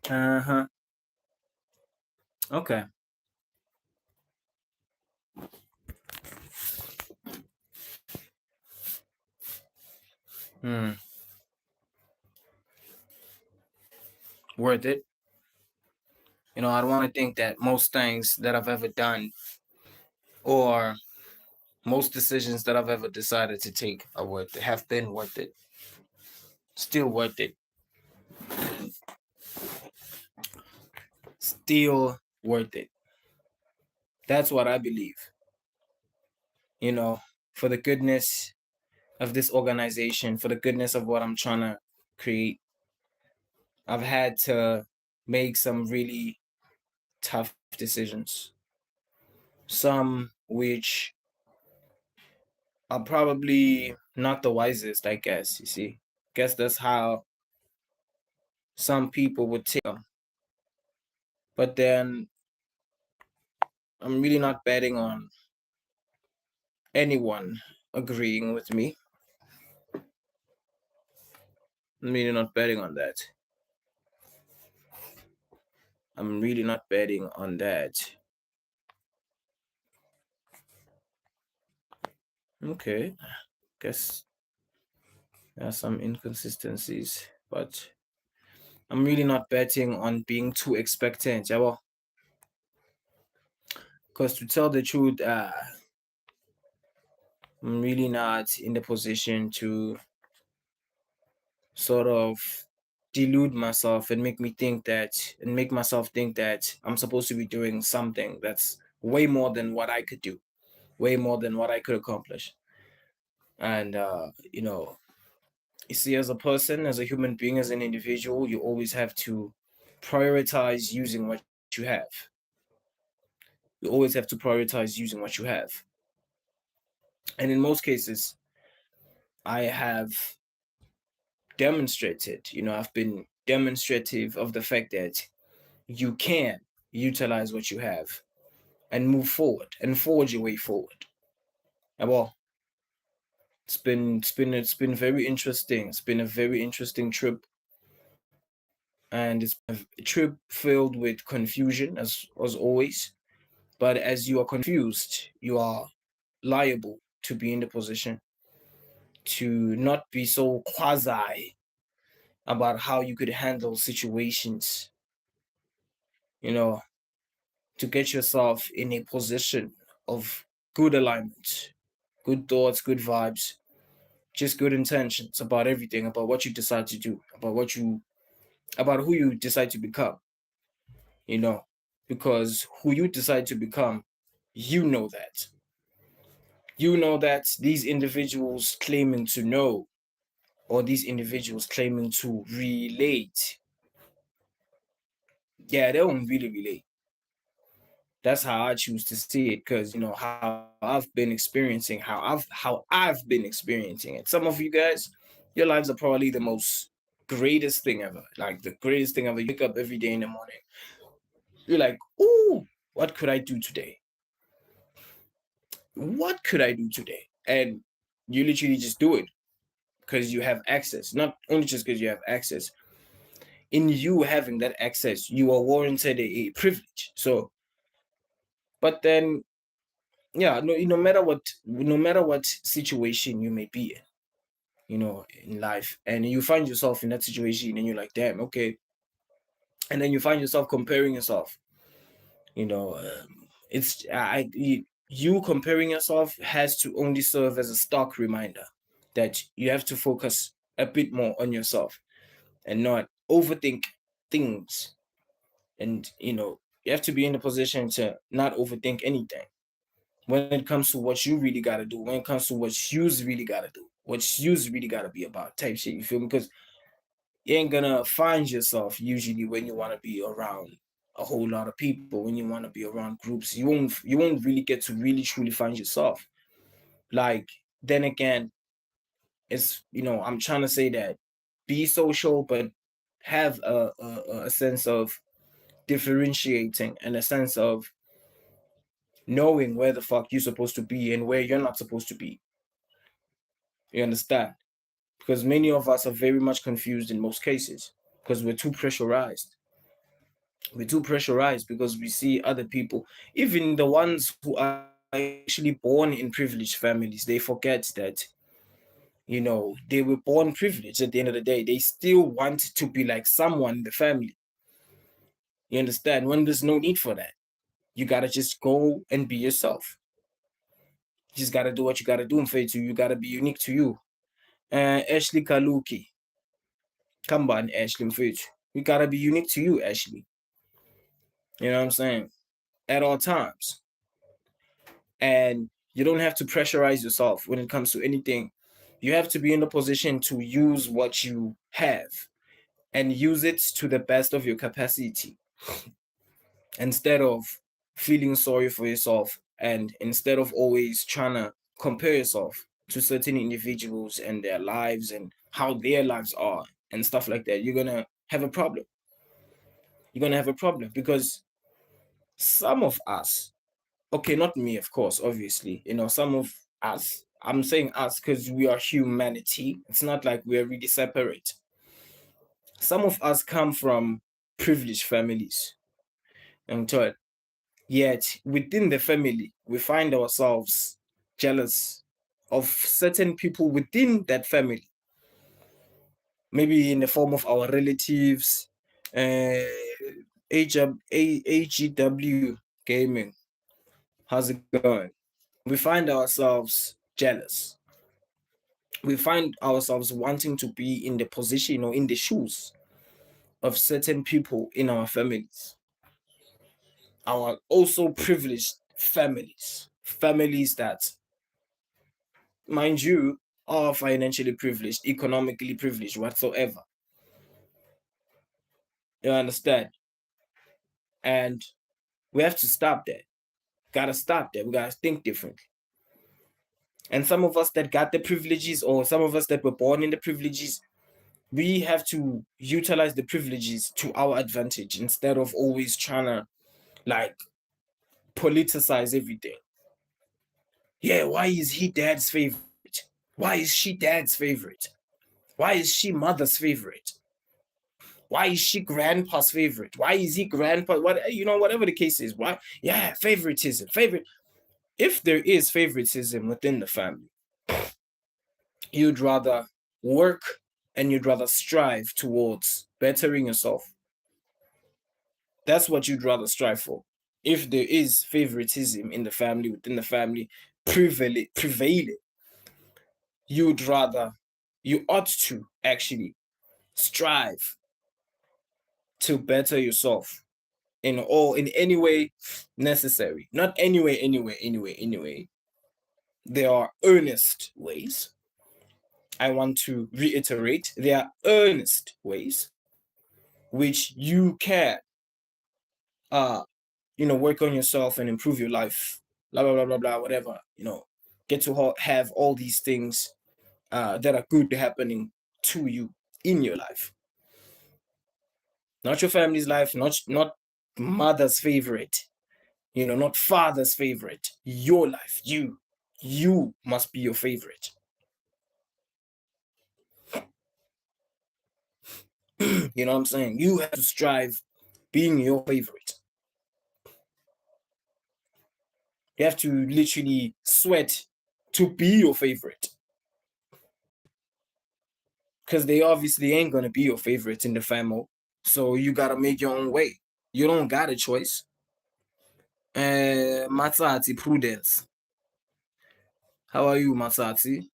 Uh-huh. Okay. Hmm. Worth it. I don't want to think that most things that I've ever done or most decisions that I've ever decided to take have been worth it. Still worth it. Still worth it. That's what I believe. You know, for the goodness of this organization, for the goodness of what I'm trying to create, I've had to make some really tough decisions. Some which are probably not the wisest, I guess, you see. Guess that's how some people would take them. But then I'm really not betting on anyone agreeing with me. I'm really not betting on that. I'm really not betting on that. Okay, guess there are some inconsistencies, but I'm really not betting on being too expectant, yeah. Because to tell the truth, I'm really not in the position to sort of delude myself and make myself think that I'm supposed to be doing something that's way more than what I could do, way more than what I could accomplish. And you see, as a person, as a human being, as an individual, you always have to prioritize using what you have. You always have to prioritize using what you have. And in most cases, I have demonstrated, I've been demonstrative of the fact that you can utilize what you have and move forward and forge your way forward. And well, it's been very interesting. It's been a very interesting trip, and it's a trip filled with confusion as always. But as you are confused, you are liable to be in the position to not be so quasi about how you could handle situations, you know, to get yourself in a position of good alignment, good thoughts, good vibes, just good intentions about everything, about what you decide to do, about who you decide to become, you know, because who you decide to become, you know that. You know that these individuals claiming to know or these individuals claiming to relate, yeah, they don't really relate. That's how I choose to see it, because how I've been experiencing it. Some of you guys, your lives are probably the most greatest thing ever, like the greatest thing ever. You wake up every day in the morning, you're like, "Ooh, what could I do today? What could I do today?" And you literally just do it because you have access. Not only just because you have access. In you having that access, you are warranted a privilege. So, but then, yeah, no matter what situation you may be in, in life, and you find yourself in that situation, and you're like, damn, okay, and then you find yourself comparing yourself. It's you comparing yourself has to only serve as a stark reminder that you have to focus a bit more on yourself and not overthink things. And you have to be in the position to not overthink anything when it comes to what you really got to do, when it comes to what you's really got to do, what you's really got to be about, type shit. You feel me? Because you ain't gonna find yourself usually when you want to be around a whole lot of people, when you want to be around groups. You won't really get to really truly find yourself. Like, then again, I'm trying to say that be social, but have a sense of differentiating and a sense of knowing where the fuck you're supposed to be and where you're not supposed to be. You understand? Because many of us are very much confused in most cases because we're too pressurized. We're too pressurized because we see other people, even the ones who are actually born in privileged families, they forget that, they were born privileged. At the end of the day, they still want to be like someone in the family. You understand? When there's no need for that, you gotta just go and be yourself. You just gotta do what you gotta do, Mfethu. You gotta be unique to you. Ashley Kaluki. Come on, Ashley Mfethu. You gotta be unique to you, Ashley. You know what I'm saying? At all times. And you don't have to pressurize yourself when it comes to anything. You have to be in the position to use what you have and use it to the best of your capacity, instead of feeling sorry for yourself, and instead of always trying to compare yourself to certain individuals and their lives and how their lives are and stuff like that. You're gonna have a problem. You're gonna have a problem because some of us, okay, not me, of course, obviously, some of us, I'm saying us because we are humanity. It's not like we're really separate. Some of us come from privileged families, and yet within the family, we find ourselves jealous of certain people within that family, maybe in the form of our relatives. AGW Gaming, how's it going? We find ourselves jealous. We find ourselves wanting to be in the position or in the shoes of certain people in our families, our also privileged families that, mind you, are financially privileged, economically privileged, whatsoever. You understand? And we have to stop that. Gotta stop that. We gotta think differently. And some of us that got the privileges, or some of us that were born in the privileges, we have to utilize the privileges to our advantage instead of always trying to like politicize everything. Yeah, why is he dad's favorite? Why is she dad's favorite? Why is she mother's favorite? Why is she grandpa's favorite? Why is he grandpa? Whatever the case is. Why? Yeah, favoritism. If there is favoritism within the family, you'd rather work and you'd rather strive towards bettering yourself. That's what you'd rather strive for. If there is favoritism in the family, within the family, prevailing, you ought to actually strive to better yourself in any way necessary. Not anyway. There are earnest ways. I want to reiterate, there are earnest ways which you can work on yourself and improve your life, blah blah blah blah blah, whatever, get to have all these things that are good happening to you in your life. Not your family's life, not mother's favorite, not father's favorite. Your life, you must be your favorite. You know what I'm saying? You have to strive being your favorite. You have to literally sweat to be your favorite. Because they obviously ain't gonna be your favorites in the family. So you gotta make your own way. You don't got a choice. Matsati Prudence. How are you, Matsati?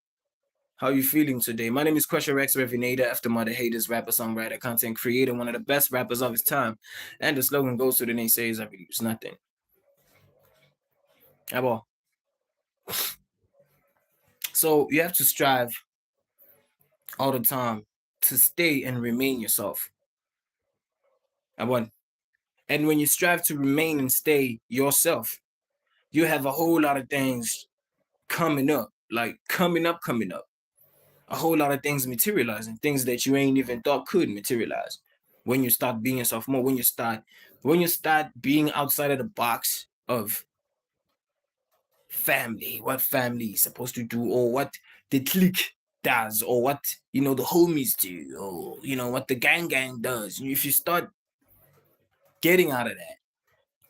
How are you feeling today? My name is Crusher X Revinator, Aftermother Haters, rapper, songwriter, content creator, one of the best rappers of his time. And the slogan goes to the naysayers, I reduce nothing. So you have to strive all the time to stay and remain yourself. And when you strive to remain and stay yourself, you have a whole lot of things coming up. A whole lot of things materializing, things that you ain't even thought could materialize. When you start being yourself more, when you start being outside of the box of family, what family is supposed to do, or what the clique does, or what the homies do, or what the gang does. If you start getting out of that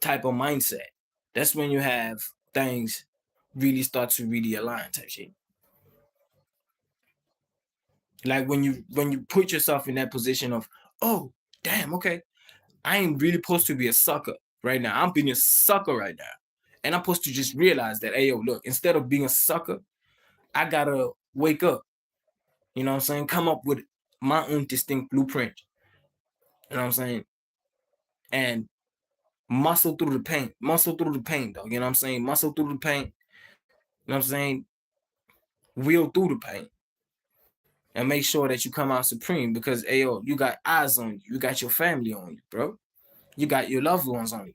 type of mindset, that's when you have things really start to really align type shit. Like when you put yourself in that position of, oh damn, okay, I ain't really supposed to be a sucker right now. I'm being a sucker right now. And I'm supposed to just realize that, hey yo, look, instead of being a sucker, I gotta wake up. You know what I'm saying? Come up with my own distinct blueprint. You know what I'm saying? And muscle through the pain, dog. You know what I'm saying? Muscle through the pain. You know what I'm saying? Wheel through the pain. And make sure that you come out supreme because, yo, you got eyes on you. You got your family on you, bro. You got your loved ones on you.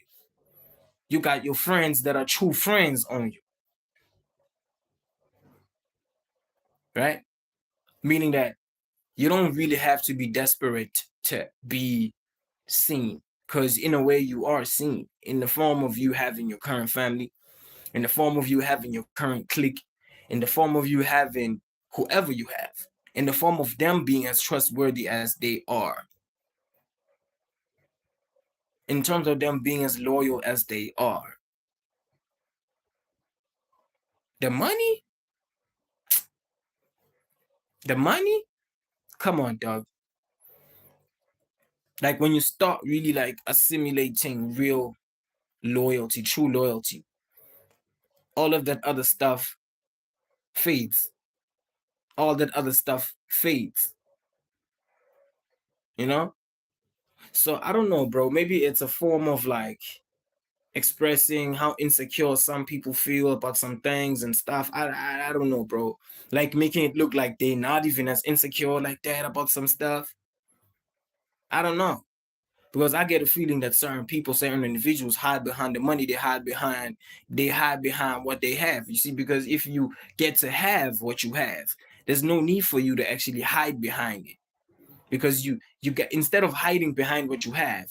You got your friends that are true friends on you, right? Meaning that you don't really have to be desperate to be seen because in a way you are seen in the form of you having your current family, in the form of you having your current clique, in the form of you having whoever you have, in the form of them being as trustworthy as they are, in terms of them being as loyal as they are. The money, the money, come on, dog. Like when you start really like assimilating real loyalty, true loyalty, all of that other stuff fades. All that other stuff fades, you know? So I don't know, bro. Maybe it's a form of like expressing how insecure some people feel about some things and stuff. I don't know, bro. Like making it look like they're not even as insecure like that about some stuff. I don't know. Because I get a feeling that certain people, certain individuals hide behind the money, they hide behind what they have. You see, because if you get to have what you have, there's no need for you to actually hide behind it. Because you get, instead of hiding behind what you have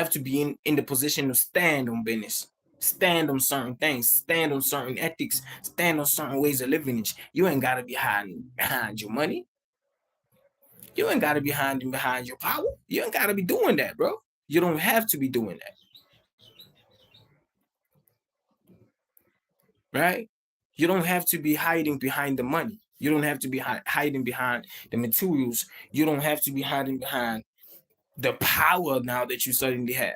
to be in the position to stand on business, stand on certain things, stand on certain ethics, stand on certain ways of living. You ain't gotta be hiding behind your money. You ain't gotta be hiding behind your power. You ain't gotta be doing that, bro. You don't have to be doing that, right? You don't have to be hiding behind the money. You don't have to be hiding behind the materials. You don't have to be hiding behind the power now that you suddenly have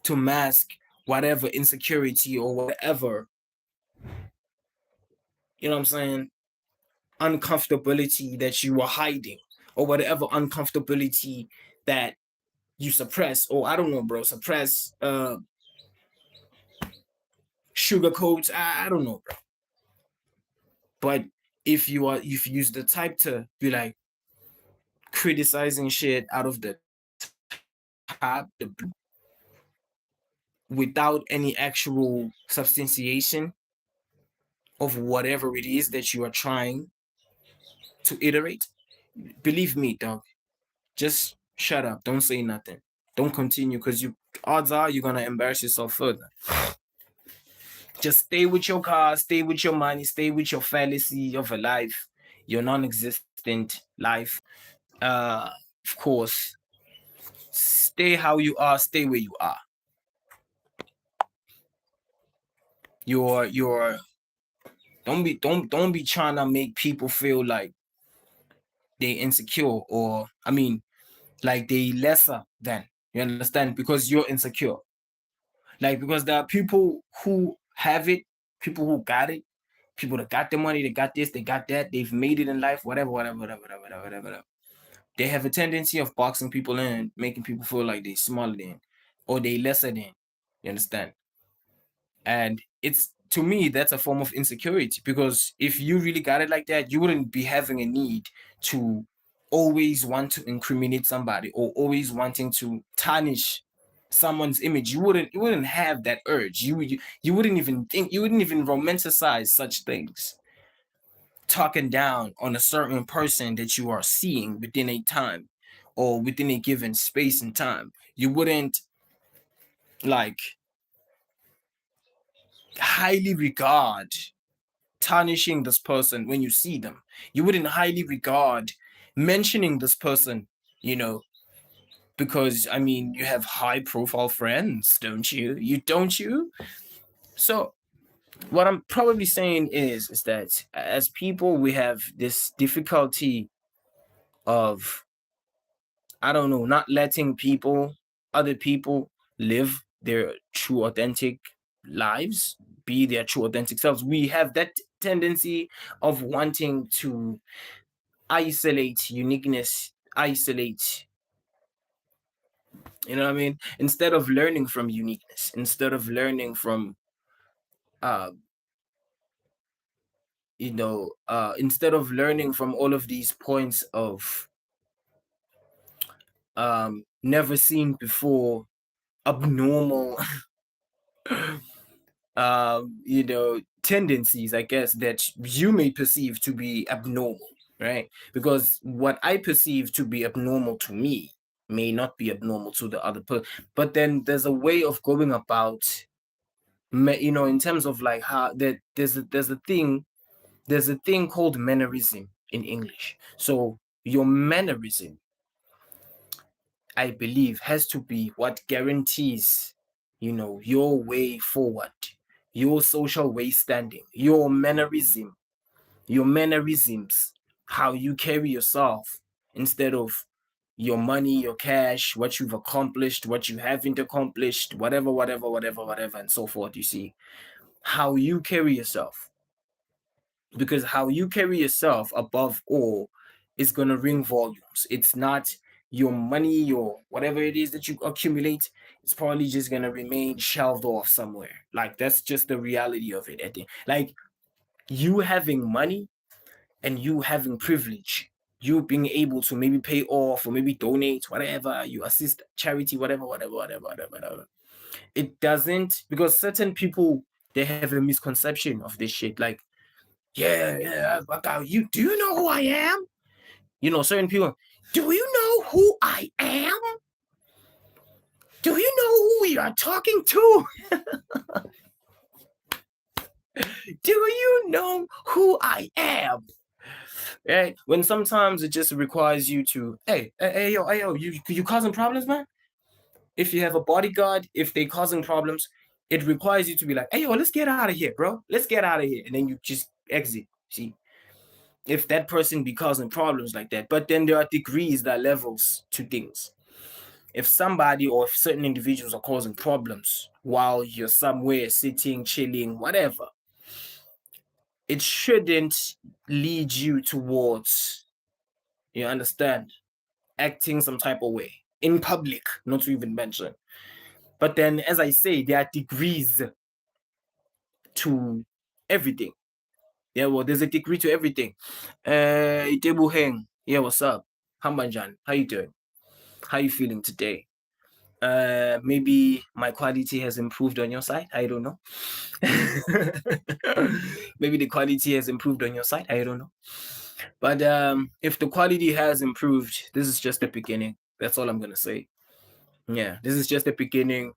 to mask whatever insecurity or whatever, you know what I'm saying, uncomfortability that you are hiding or whatever uncomfortability that you suppress, or I don't know, bro, suppress, sugarcoats. I don't know, bro. But if you use the type to be like criticizing shit out of the top, the blue, without any actual substantiation of whatever it is that you are trying to iterate, believe me, dog, just shut up. Don't say nothing. Don't continue because you odds are you're gonna embarrass yourself further. Just stay with your car, stay with your money, stay with your fallacy of a life, your non-existent life. Of course, stay how you are, stay where you are. You're don't be trying to make people feel like they insecure, or I mean like they lesser than, you understand, because you're insecure. Like because there are people who have it, people who got it, people that got the money, they got this, they got that, they've made it in life, whatever. They have a tendency of boxing people in, making people feel like they smaller than or they lesser than. You understand? And it's, to me, that's a form of insecurity because if you really got it like that, you wouldn't be having a need to always want to incriminate somebody or always wanting to tarnish someone's image. You wouldn't have that urge. You wouldn't even think, you wouldn't even romanticize such things. Talking down on a certain person that you are seeing within a time or within a given space and time. You wouldn't like highly regard tarnishing this person when you see them. You wouldn't highly regard mentioning this person, you know, because I mean, you have high profile friends, don't you? Don't you? So what I'm probably saying is that as people, we have this difficulty of, I don't know, not letting other people live their true authentic lives, be their true authentic selves. We have that tendency of wanting to isolate uniqueness, isolate, you know what I mean? Instead of learning from uniqueness, instead of learning from uh instead of learning from all of these points of never seen before, abnormal tendencies, I guess, that you may perceive to be abnormal, right? Because what I perceive to be abnormal to me may not be abnormal to the other person. But then there's a way of going about, in terms of like how that there's a thing called mannerism in English. So your mannerism, I believe, has to be what guarantees, your way forward, your social way standing, your mannerisms, how you carry yourself, instead of your money, your cash, what you've accomplished, what you haven't accomplished, whatever, whatever, whatever, whatever, and so forth. You see, how you carry yourself, because how you carry yourself above all is going to ring volumes. It's not your money, your whatever it is that you accumulate. It's probably just going to remain shelved off somewhere. Like, that's just the reality of it. I think, like, you having money and you having privilege, you being able to maybe pay off or maybe donate, whatever, you assist charity, whatever, whatever, whatever, whatever, whatever. It doesn't, because certain people, they have a misconception of this shit. Like, yeah, you do you know who I am? Certain people, do you know who I am? Do you know who we are talking to? Do you know who I am? Right? When sometimes it just requires you to, hey, yo, you causing problems, man? If you have a bodyguard, if they causing problems, it requires you to be like, hey, yo, let's get out of here, bro. Let's get out of here. And then you just exit. See? If that person be causing problems like that. But then there are degrees, there are levels to things. If somebody or if certain individuals are causing problems while you're somewhere sitting, chilling, whatever, it shouldn't lead you towards, you understand, acting some type of way in public, not to even mention. But then, as I say, there are degrees to everything. Yeah, well, there's a degree to everything. Itebuheng, yeah, what's up? Hambanjan, how you doing? How you feeling today? Maybe my quality has improved on your side. I don't know. Maybe the quality has improved on your side. I don't know. But if the quality has improved, this is just the beginning. That's all I'm gonna say. Yeah, this is just the beginning.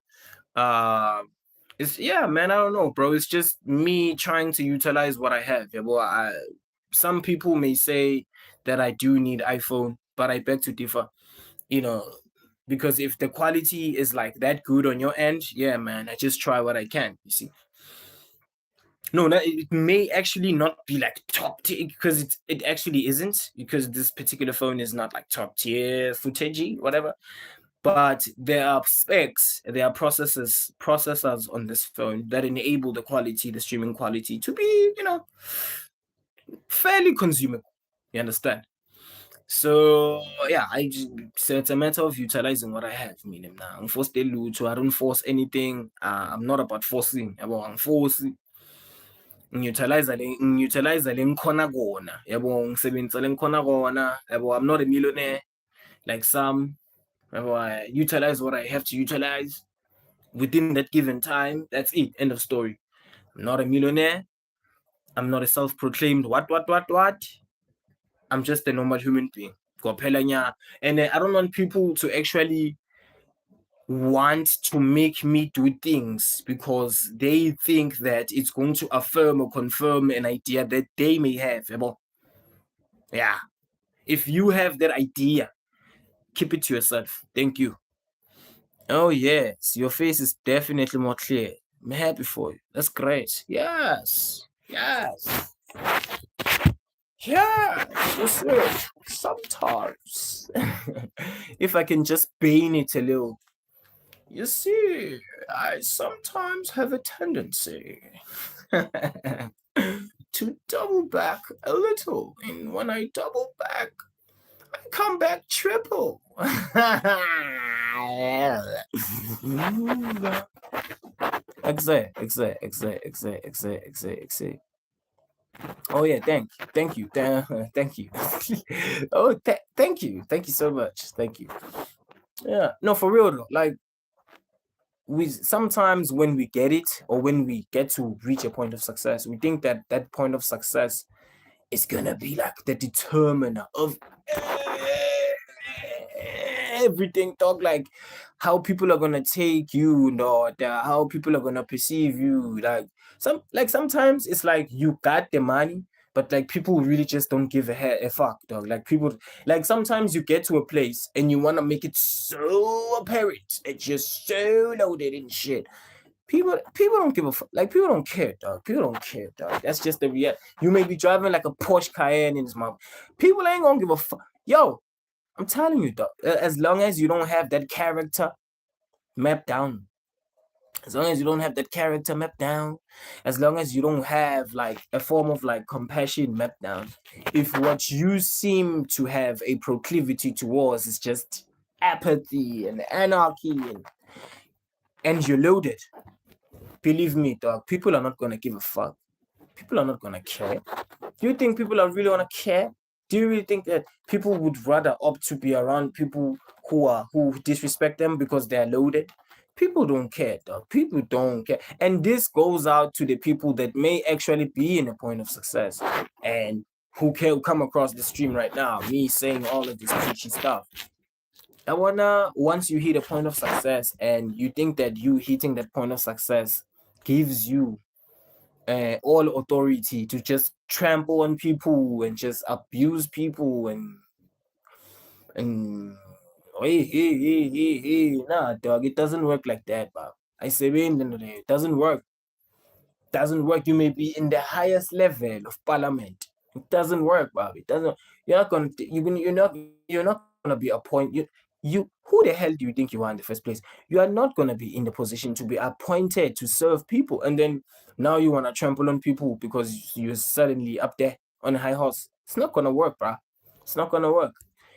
It's, yeah, man. I don't know, bro. It's just me trying to utilize what I have. Yeah, well, some people may say that I do need iPhone, but I beg to differ. Because if the quality is like that good on your end, yeah, man, I just try what I can. You see. No, it may actually not be like top tier, because it actually isn't, because this particular phone is not like top tier footage, whatever. But there are specs, there are processors on this phone that enable the streaming quality to be, fairly consumable. You understand? So yeah, so it's a matter of utilizing what I have. Meaning now, I'm forced to loot, so I don't force anything. I'm not about forcing. I'm forcing. Ngutilize le ngikhona kona, yabo, ngisebenzisa le ngikhona kona, yabo. I'm not a millionaire like some. Yabo, I utilize what I have to utilize within that given time. That's it. End of story. I'm not a millionaire. I'm not a self-proclaimed what. I'm just a normal human being. And I don't want people to actually want to make me do things because they think that it's going to affirm or confirm an idea that they may have. Yeah. If you have that idea Keep it to yourself. Thank you. Oh yes, your face is definitely more clear. I'm happy for you. That's great. Yes. Yes. Yeah, just sometimes. If I can just paint it a little. You see, I sometimes have a tendency to double back a little, and when I double back, I come back triple. Exact. Oh yeah, thank you, thank you. Oh, thank you so much, thank you. Yeah, no, for real though. Like we sometimes when we get it or when we get to reach a point of success, we think that that point of success is gonna be like the determiner of everything. Talk like how people are gonna take you, how people are gonna perceive you. Like sometimes it's like you got the money, but like people really just don't give a fuck, dog. Like people, like sometimes you get to a place and you wanna make it so apparent that you're so loaded and shit. People don't give a fuck. Like people don't care, dog. People don't care, dog. That's just the reality. You may be driving like a Porsche Cayenne in his mouth. People ain't gonna give a fuck. Yo, I'm telling you, dog. As long as you don't have that character mapped down, as long as you don't have that character mapped down, as long as you don't have like a form of like compassion mapped down, if what you seem to have a proclivity towards is just apathy and anarchy and you're loaded, believe me, dog, people are not gonna give a fuck. People are not gonna care. Do you think people are really gonna care? Do you really think that people would rather opt to be around people who disrespect them because they're loaded? People don't care, dog. People don't care. And this goes out to the people that may actually be in a point of success and who can come across the stream right now, me saying all of this preachy stuff. I wanna once you hit a point of success and you think that you hitting that point of success gives you all authority to just trample on people and just abuse people and nah, dog, it doesn't work like that, bro. I say it doesn't work. Doesn't work. You may be in the highest level of parliament. It doesn't work, bro. It doesn't. You're not gonna. You're not gonna be appointed. You. Who the hell do you think you are in the first place? You are not gonna be in the position to be appointed to serve people, and then now you wanna trample on people because you're suddenly up there on a high horse. It's not gonna work, bro. It's not gonna work.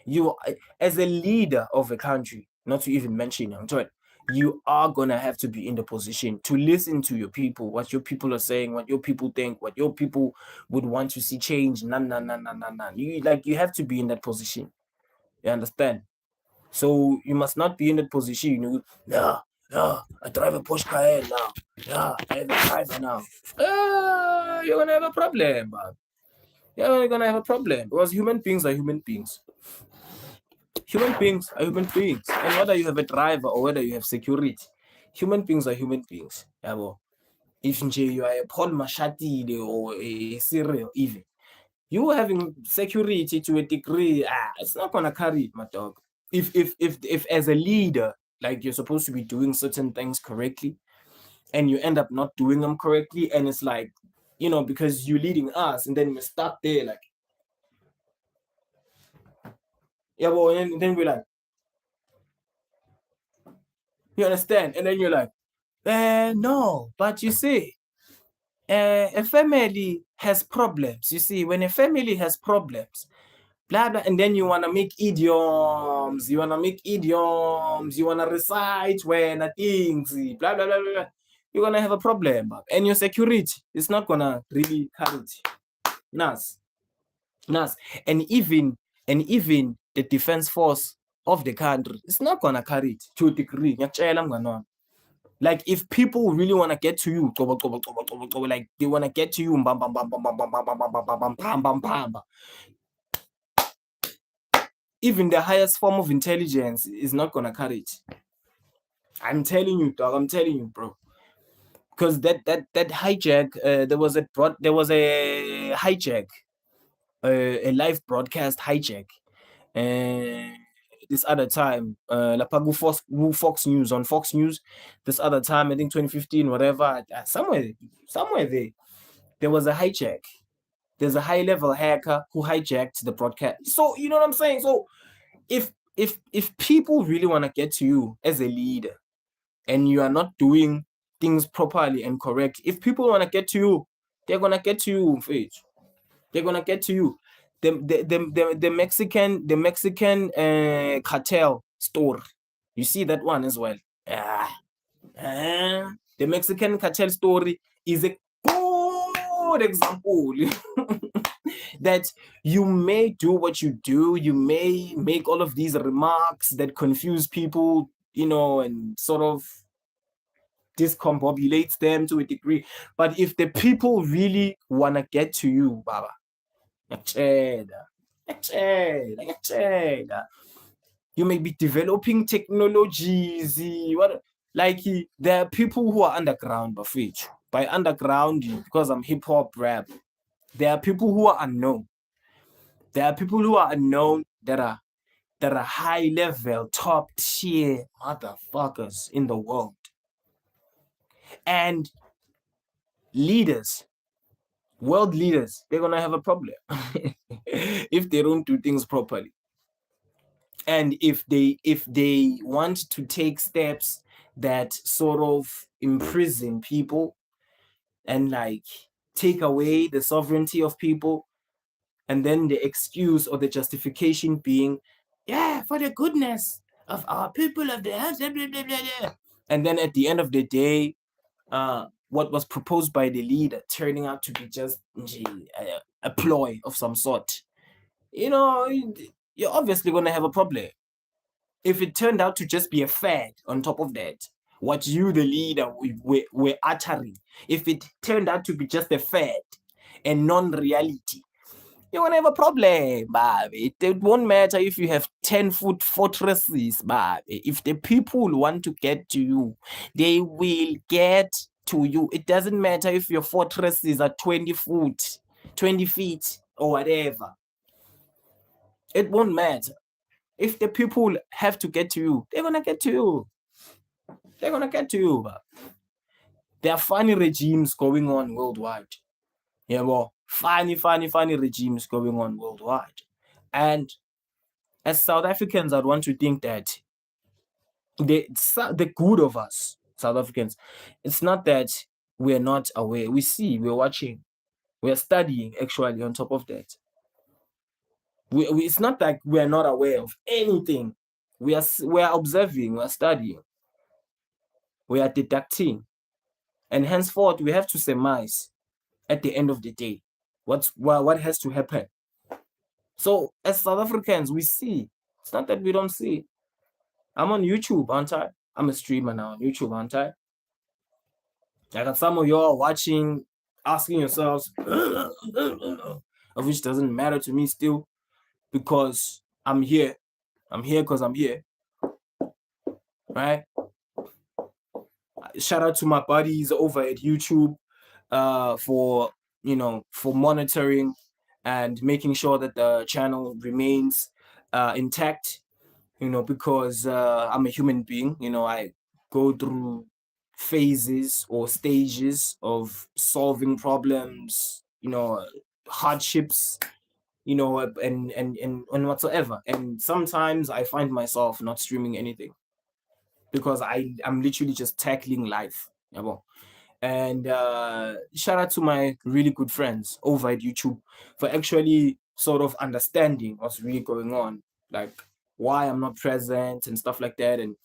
You, as a leader of a country, not to even mention Young Toy, you are gonna have to be in the position to listen to your people, what your people are saying, what your people think, what your people would want to see change. You have to be in that position. You understand? So you must not be in that position. Yeah, I drive a Porsche Cayenne now. Yeah, I have a driver now. You're gonna have a problem, man. You're gonna have a problem because human beings are human beings. Human beings are human beings. And whether you have a driver or whether you have security, human beings are human beings. Yabo. If you are a Paul Mashati or a Cyril, even you having security to a degree, it's not gonna carry it, my dog. If as a leader, like you're supposed to be doing certain things correctly, and you end up not doing them correctly, and it's like, because you're leading us, and then we're stuck there, like, yeah, well, and then we're like, you understand? And then you're like, no, but you see, a family has problems. You see, when a family has problems, blah blah, and then you wanna make idioms, you wanna recite when things, blah blah blah blah. You're gonna have a problem, and your security is not gonna really carry it. Nas, Nas, and even the defense force of the country, it's not gonna carry it to a degree. Like if people really want to get to you, like they want to get to you, even the highest form of intelligence is not gonna carry it. I'm telling you, dog. I'm telling you, bro. Because that hijack, there was a hijack, a live broadcast hijack, this other time, Fox News, on Fox News, this other time, I think 2015, whatever, somewhere there was a hijack. There's a high-level hacker who hijacked the broadcast. So you know what I'm saying? So if people really want to get to you as a leader and you are not doing things properly and correct, if people want to get to you, they're gonna get to you, Fage. They're gonna get to you. The Mexican cartel story. You see that one as well. The Mexican cartel story is a good example that you may do what you do, you may make all of these remarks that confuse people, you know, and sort of discombobulates them to a degree. But if the people really want to get to you, Baba, you may be developing technologies. There are people who are underground, Bafich. By underground, because I'm hip hop rap, there are people who are unknown. There are people who are unknown that are high level, top tier motherfuckers in the world. And leaders, world leaders, they're gonna have a problem if they don't do things properly. And if they want to take steps that sort of imprison people and like take away the sovereignty of people, and then the excuse or the justification being, yeah, for the goodness of our people of the earth, blah, blah, blah, blah. And then at the end of the day, what was proposed by the leader turning out to be just a ploy of some sort. You know, you're obviously going to have a problem. If it turned out to just be a fad on top of that, what you, the leader, were uttering, if it turned out to be just a fad and non-reality, you're going to have a problem, baby. It won't matter if you have 10-foot fortresses, baby. If the people want to get to you, they will get to you. It doesn't matter if your fortresses are 20 feet, or whatever. It won't matter. If the people have to get to you, they're going to get to you. They're going to get to you, baby. There are funny regimes going on worldwide. Yeah, well, funny regimes going on worldwide. And as South Africans, I'd want to think that the good of us, South Africans, it's not that we're not aware. We see, we're watching, we're studying, actually, on top of that. It's not like we're not aware of anything. We're observing, we're studying, we are deducting. And henceforth, we have to surmise at the end of the day what has to happen. So as South Africans, we see. It's not that we don't see. I'm on YouTube, aren't I? I'm a streamer now on YouTube, aren't I? I got some of y'all watching, asking yourselves, of which doesn't matter to me still, because I'm here. I'm here because I'm here. Right? Shout out to my buddies over at YouTube for monitoring and making sure that the channel remains intact, because I'm a human being. I go through phases or stages of solving problems, hardships, and whatsoever. And sometimes I find myself not streaming anything because I'm literally just tackling life. And shout out to my really good friends over at YouTube for actually sort of understanding what's really going on, like why I'm not present and stuff like that. And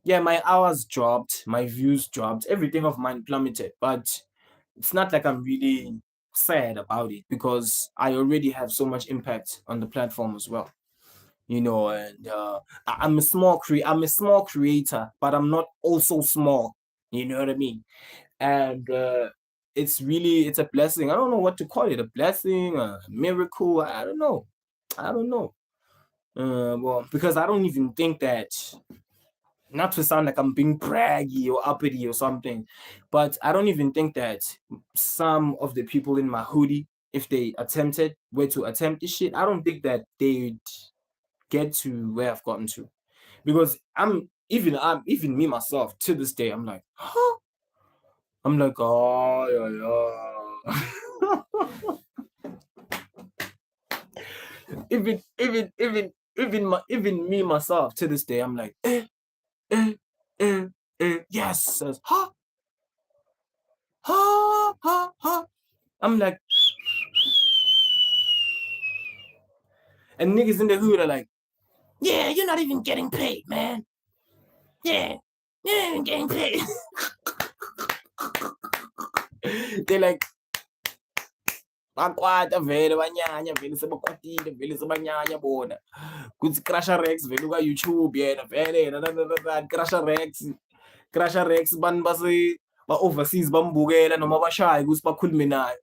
yeah, my hours dropped, my views dropped, everything of mine plummeted. But it's not like I'm really sad about it because I already have so much impact on the platform as well. And I'm a small creator, but I'm not also small. You know what I mean? And it's a blessing. I don't know what to call it, a blessing, a miracle. I don't know. Well, because I don't even think that, not to sound like I'm being braggy or uppity or something, but I don't even think that some of the people in my hoodie, if they were to attempt this shit, I don't think that they'd get to where I've gotten to, because I'm even me myself to this day. I'm like, huh? I'm like, oh yeah, yeah. Even me myself to this day. I'm like, yes, huh, huh, huh, huh. I'm like, and niggas in the hood are like, yeah, you're not even getting paid, man. Yeah, you're not even getting paid. They're like, bakwata vele banyanya vele sebakwatile vele sebanyanya bona kuthi Crusher Rex vele ka YouTube yena vele yena Crusher Rex bani ba overseas bambukela noma bashaye ukuthi bakhulume naye.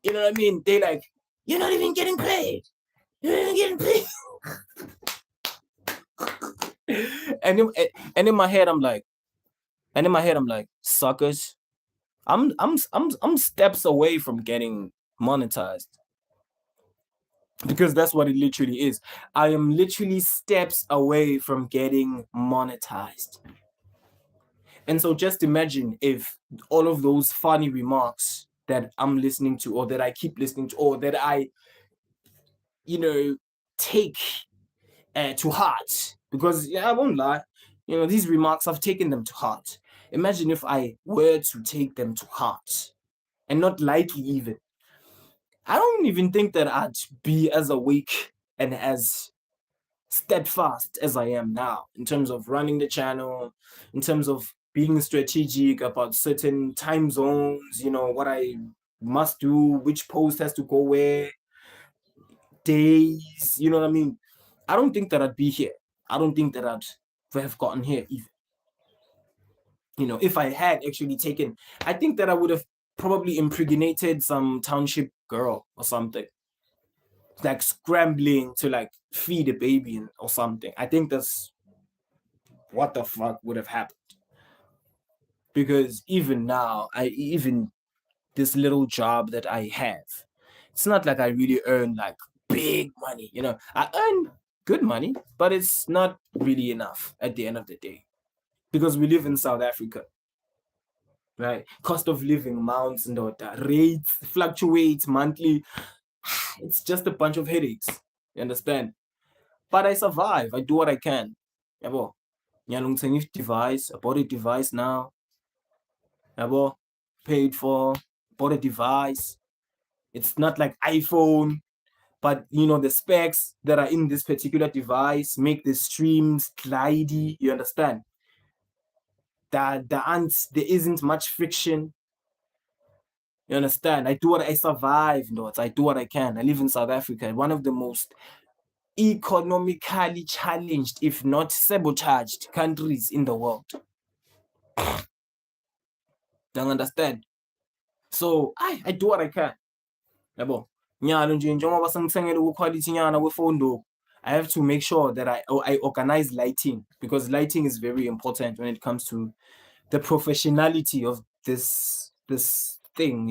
You know what I mean? They like, you're not even getting paid. You're not even getting paid. and in my head I'm like, suckers, I'm steps away from getting monetized. Because that's what it literally is. I am literally steps away from getting monetized. And so just imagine if all of those funny remarks that I'm listening to, or that I keep listening to, or that I, take to heart. Because I won't lie, these remarks, I've taken them to heart. Imagine if I were to take them to heart, and not lightly even. I don't even think that I'd be as awake and as steadfast as I am now in terms of running the channel, in terms of being strategic about certain time zones, what I must do, which post has to go where, days, you know what I mean? I don't think that I'd be here. I don't think that I'd have gotten here even. If I had actually taken, I think that I would have probably impregnated some township girl or something, like scrambling to like feed a baby or something. I think that's what the fuck would have happened. Because even now, even this little job that I have, it's not like I really earn like big money. I earn good money, but it's not really enough at the end of the day, because we live in South Africa. Right, cost of living mounts and all that, rates fluctuate monthly. It's just a bunch of headaches, you understand? But I survive. I do what I can. Yabo, ngiyalungisa device. I bought a device now. Yabo, paid for, bought a device. It's not like iPhone, but the specs that are in this particular device make the streams glidey. You understand? There isn't much friction. You understand? I survive, I do what I can. I live in South Africa, one of the most economically challenged, if not sabotaged, countries in the world. Don't understand? So I do what I can. Yabo. I have to make sure that I organize lighting, because lighting is very important when it comes to the professionality of this thing,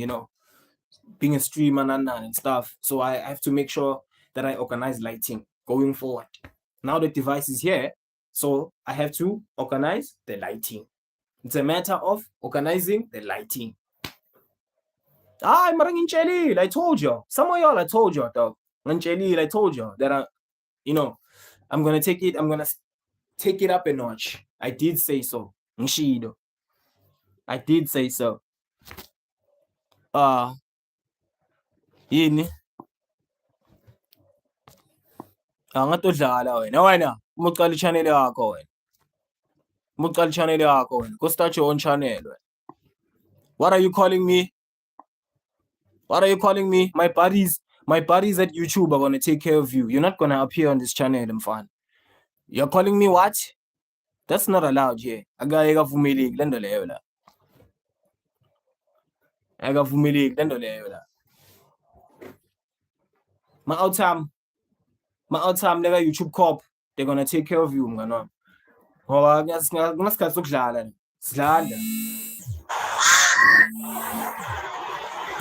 being a streamer and stuff. So I have to make sure that I organize lighting going forward. Now the device is here, so I have to organize the lighting. It's a matter of organizing the lighting. I'm Marangin, I told you. Some of y'all, I told you, dog. I told you that I'm gonna take it up a notch. I did say so. Ngshido. I did say so. Yini? Angatodlala wena umucala i-channel yakho wena. Umucala i-channel yakho wena. Go start your own channel wena. What are you calling me? What are you calling me? My buddies at YouTube are gonna take care of you. You're not gonna appear on this channel, mfana. You're calling me what? That's not allowed here. Akavumeleki lento leyo la. Akavumeleki lento leyo la. Ma-outtime neka YouTube Corp, they're gonna take care of you, mngani wami. Ngoba kunasikhathi sokudlala. Sidlala.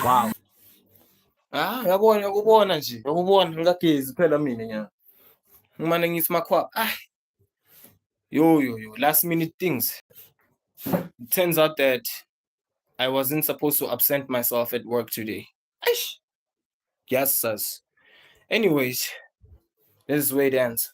Wow. Ngiyakubona nje. Ngiyakubona ngikagezi phela mina nya. Manangis makwa. Yo, last minute things. It turns out that I wasn't supposed to absent myself at work today. Aish. Yes, sus. Anyways, this is where it ends.